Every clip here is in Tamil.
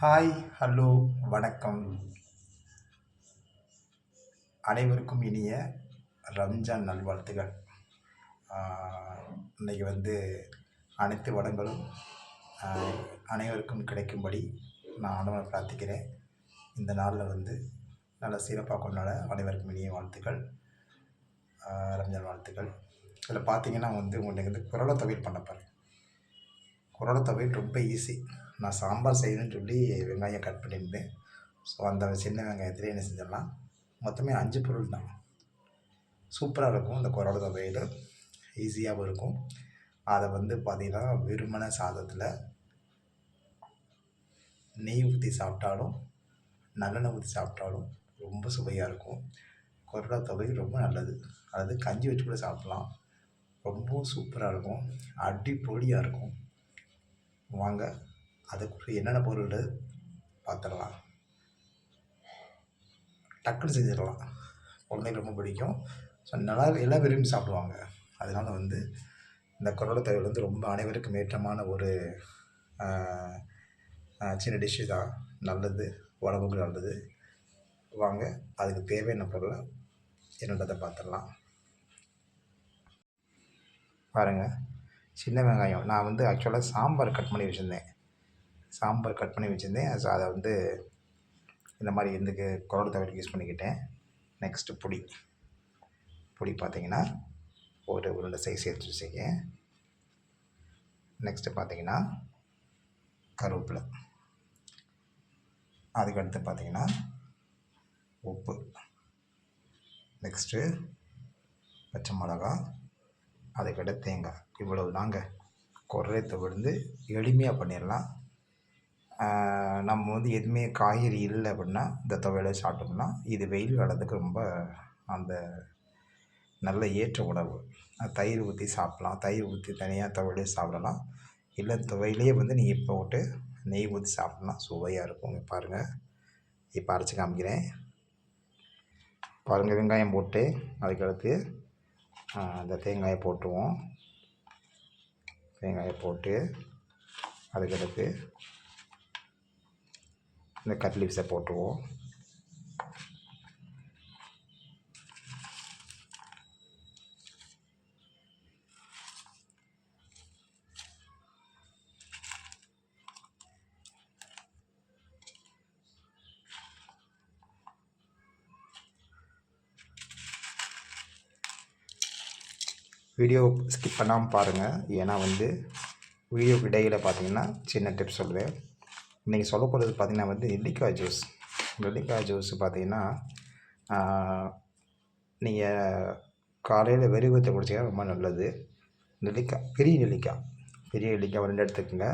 ஹாய், ஹலோ, வணக்கம். அனைவருக்கும் இனிய ரம்ஜான் நல்வாழ்த்துகள். ஆ, இன்னைக்கு வந்து அனைத்து வளங்களும் ஆ, அனைவருக்கும் கிடைக்கும்படி நான் ஆண்டவனை பிரார்த்திக்கிறேன். இந்த நாளில் வந்து நல்ல சிறப்பாக கொண்டாட அனைவருக்கும் இனிய வாழ்த்துக்கள். ரம்ஜான் வாழ்த்துக்கள். இதில் பார்த்தீங்கன்னா உங்களுக்கு வந்து குரலை தவிர பண்ண போகிறேன். குரலை தவிர ரொம்ப ஈஸி. நான் சாம்பார் செய்யணும்னு சொல்லி வெங்காயம் கட் பண்ணியிருந்தேன். ஸோ அந்த சின்ன வெங்காயத்திலே என்ன செஞ்சிடலாம், மொத்தமே 5 பொருள் தான். சூப்பராக இருக்கும் இந்த குரல் துவையல். ஈஸியாகவும் இருக்கும். அதை வந்து பார்த்திங்கன்னா வெறுமன சாதத்தில் நெய் ஊற்றி சாப்பிட்டாலும் நல்லெண்ணெய் ஊற்றி சாப்பிட்டாலும் ரொம்ப சுவையாக இருக்கும். குரலை துவையல் ரொம்ப நல்லது. அதாவது கஞ்சி வச்சு கூட சாப்பிட்லாம். ரொம்பவும் சூப்பராக இருக்கும். அடிப்பொலியாக இருக்கும். வாங்க அதுக்கு என்னென்ன பொருள் பார்த்துடலாம். டக்குன்னு செஞ்சிடலாம். குழந்தைக்கு ரொம்ப பிடிக்கும். ஸோ நல்லா எல்லாம் விரும்பி சாப்பிடுவாங்க. அதனால் வந்து இந்த குரலை துவையல் வந்து ரொம்ப அனைவருக்கும் ஏற்றமான ஒரு சின்ன டிஷ்ஷு தான். நல்லது, உடம்புக்கு நல்லது. வாங்க அதுக்கு தேவையான பொருளை என்னன்றதை பார்த்துடலாம். பாருங்கள், சின்ன வெங்காயம் நான் வந்து ஆக்சுவலாக சாம்பார் கட் பண்ணி வச்சுருந்தேன். அதை வந்து இந்த மாதிரி இதுக்கு குரல் துவையலுக்கு யூஸ் பண்ணிக்கிட்டேன். நெக்ஸ்ட்டு பொடி பார்த்திங்கன்னா ஒரு உருண்டை சைஸ் எடுத்து வச்சுக்க. நெக்ஸ்ட்டு பார்த்திங்கன்னா கருவேப்பிலை. அதுக்கடுத்து பார்த்திங்கன்னா உப்பு. நெக்ஸ்ட்டு பச்சை மிளகா. அதுக்கடுத்து தேங்காய். இவ்வளவு தாங்க. குரலை துவையல் எளிமையாக பண்ணிடலாம். நம்ம வந்து எதுவுமே காய்கறி இல்லை அப்படின்னா இந்த துவையலை சாப்பிட்டோம்னா இது வெயில் காலத்துக்கு ரொம்ப அந்த நல்ல ஏற்ற உணவு. தயிர் ஊற்றி சாப்பிட்லாம். தயிர் ஊற்றி தனியாக துவையலே சாப்பிடலாம். இல்லை துவையிலே வந்து நீங்கள் போட்டு நெய் ஊற்றி சாப்பிட்லாம். சுவையாக இருக்கும். பாருங்கள், இப்போ அரைச்சி காமிக்கிறேன். பாருங்கள், வெங்காயம் போட்டு அதுக்கடுத்து அந்த தேங்காயை போட்டுருவோம். தேங்காயை போட்டு அதுக்கடுத்து இந்த கட் லீவ்ஸை போட்டுருவோம். வீடியோ ஸ்கிப் பண்ணாமல் பாருங்கள். ஏன்னா வந்து வீடியோக்கு இடையில் பார்த்தீங்கன்னா சின்ன டிப்ஸ் சொல்லுவேன். இன்றைக்கி சொல்ல போகிறது பார்த்திங்கன்னா வந்து நெல்லிக்காய் ஜூஸ் பார்த்திங்கன்னா நீங்கள் காலையில் வெறுவத்தை குடிச்சிங்கன்னா ரொம்ப நல்லது. பெரிய நெல்லிக்காய் ஒரு 2 எடுத்துக்கோங்க.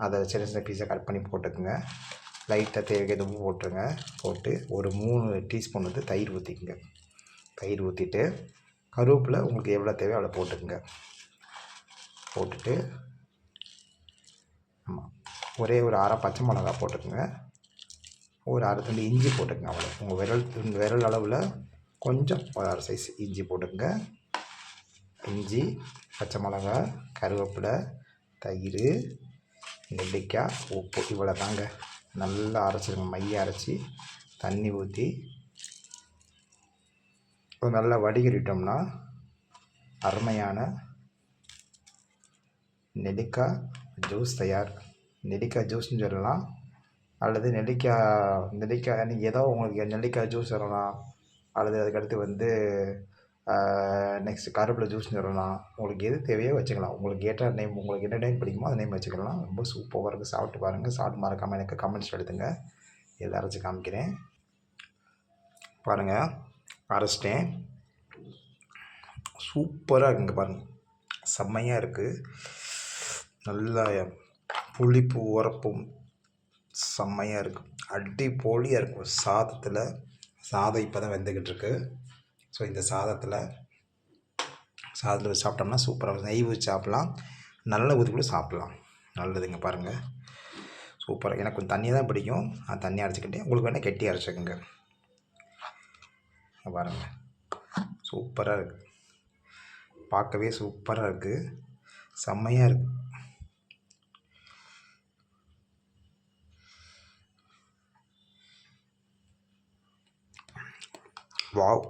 அதை சின்ன சின்ன பீஸை கட் பண்ணி போட்டுக்கோங்க. லைட்டாக தேவைக்கு உப்பு போட்டுருங்க. போட்டு ஒரு 3 டீஸ்பூன் வந்து தயிர் ஊற்றிக்குங்க. தயிர் ஊற்றிட்டு கருவேப்பிலை உங்களுக்கு எவ்வளோ தேவையோ அவ்வளோ போட்டுக்குங்க. போட்டுட்டு ஒரே ஒரு அரை பச்சை மிளகா போட்டுக்கோங்க. ஒரு அரை துண்டு இஞ்சி போட்டுக்கோங்க. அவ்வளோ உங்கள் விரல் அளவில் கொஞ்சம் ஒரு அரை சைஸ் இஞ்சி போட்டுக்கோங்க. இஞ்சி, பச்சை மிளகா, கருவேப்பிலை, தயிர், நெல்லிக்காய், உப்பு, இவ்வளோ தாங்க. நல்லா அரைச்சிடுங்க. மைய அரைச்சி தண்ணி ஊற்றி நல்லா வடிகட்டிட்டோம்னா அருமையான நெல்லிக்காய் ஜூஸ் தயார். நெல்லிக்காய் ஜூஸ்னு சொல்லலாம். அல்லது நெல்லிக்காய் நீங்கள் ஏதோ உங்களுக்கு நெல்லிக்காய் ஜூஸ் சொல்லலாம். அல்லது அதுக்கடுத்து வந்து நெக்ஸ்ட்டு கருவேப்பிலை ஜூஸ்னு சொல்லலாம். உங்களுக்கு எது தேவையோ வச்சுக்கலாம். உங்களுக்கு ஏற்ற நேம், உங்களுக்கு என்ன நேம் பிடிக்குமோ அந்த நேம் வச்சுக்கலாம். ரொம்ப சூப்பராக இருக்குது. சாப்பிட்டு பாருங்கள். சாப்பிட்டு மறக்காமல் எனக்கு கமெண்ட்ஸ் எழுதுங்க. இதை அரைச்சி காமிக்கிறேன். பாருங்கள், அரைச்சிட்டேன். சூப்பராக இருக்குங்க. பாருங்கள், செம்மையாக இருக்குது. நல்லா புளிப்பு உரப்பும் செம்மையாக இருக்கும். அடிப்பொலியாக இருக்கும். சாதம் இப்போ தான் வெந்துக்கிட்டு இருக்கு. ஸோ இந்த சாதத்தில் வச்சு சாப்பிட்டோம்னா சூப்பராக நெய் ஊற்றி சாப்பிட்லாம். நல்ல ஊற்றி கூட சாப்பிட்லாம். நல்லதுங்க. பாருங்கள், சூப்பராக. எனக்கு கொஞ்சம் தண்ணியாக தான் பிடிக்கும். நான் தண்ணி அரைச்சிக்கிட்டேன். உங்களுக்கு வேணால் கெட்டி அரைச்சிக்கோங்க. பாருங்கள், சூப்பராக இருக்குது. பார்க்கவே சூப்பராக இருக்குது. செம்மையாக இருக்குது. வாவ்,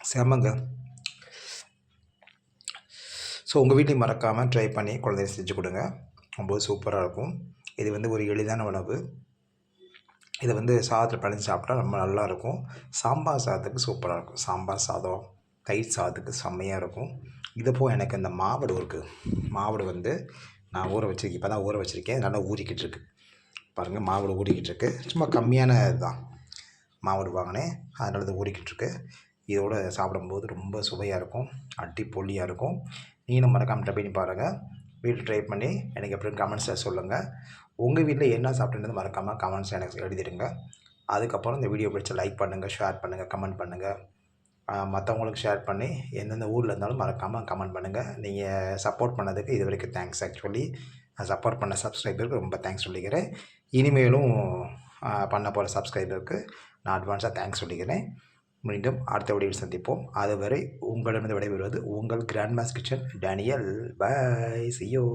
செம்மங்க. ஸோ உங்கள் வீட்லையும் மறக்காமல் ட்ரை பண்ணி குழந்தைய செஞ்சு கொடுங்க. ரொம்ப சூப்பராக இருக்கும். இது வந்து ஒரு எளிதான உணவு. இதை வந்து சாதத்தில் பிணைஞ்சு சாப்பிட்டா ரொம்ப நல்லாயிருக்கும். சாம்பார் சாதத்துக்கு சூப்பராக இருக்கும். சாம்பார் சாதம், தயிர் சாதத்துக்கு செம்மையாக இருக்கும். இது போக எனக்கு இந்த மாவடு இருக்குது. மாவடு வந்து நான் ஊற வச்சுருக்கேன். இப்போ தான் ஊற வச்சுருக்கேன். நல்லா ஊறிக்கிட்டு இருக்கு. பாருங்கள், மாவடு ஊறிக்கிட்டு இருக்கு. சும்மா கம்மியான இதுதான் மாவடு வாங்கினேன், அதனால இது ஊறிக்கிட்டு இருக்கு. இதோடு சாப்பிடும்போது ரொம்ப சுவையாக இருக்கும், அடிப்பொலியாக இருக்கும். நீங்களும் மறக்காமல் ட்ரை பண்ணி பாருங்கள். வீட்டில் ட்ரை பண்ணி எனக்கு எப்படின்னு கமெண்ட்ஸில் சொல்லுங்கள். உங்கள் வீட்டில் என்ன சாப்பிட்டுன்னு மறக்காமல் கமெண்ட்ஸ் எனக்கு எழுதிடுங்க. அதுக்கப்புறம் இந்த வீடியோ பிடிச்ச லைக் பண்ணுங்கள், ஷேர் பண்ணுங்கள், கமெண்ட் பண்ணுங்கள். மற்றவங்களுக்கு ஷேர் பண்ணி எந்தெந்த ஊரில் இருந்தாலும் மறக்காமல் கமெண்ட் பண்ணுங்கள். நீங்கள் சப்போர்ட் பண்ணதுக்கு இது வரைக்கும் தேங்க்ஸ். ஆக்சுவலி சப்போர்ட் பண்ண சப்ஸ்கிரைபருக்கு ரொம்ப தேங்க்ஸ் சொல்லிக்கிறேன். இனிமேலும் பண்ண போகிற சப்ஸ்கிரைபருக்கு நான் அட்வான்ஸாக தேங்க்ஸ் சொல்லிக்கிறேன். மீண்டும் அடுத்த வீடியோவில் சந்திப்போம். அதுவரை உங்களிடமிருந்து விடைபெறுவது உங்கள் grandma's kitchen Daniel. Bye, see you.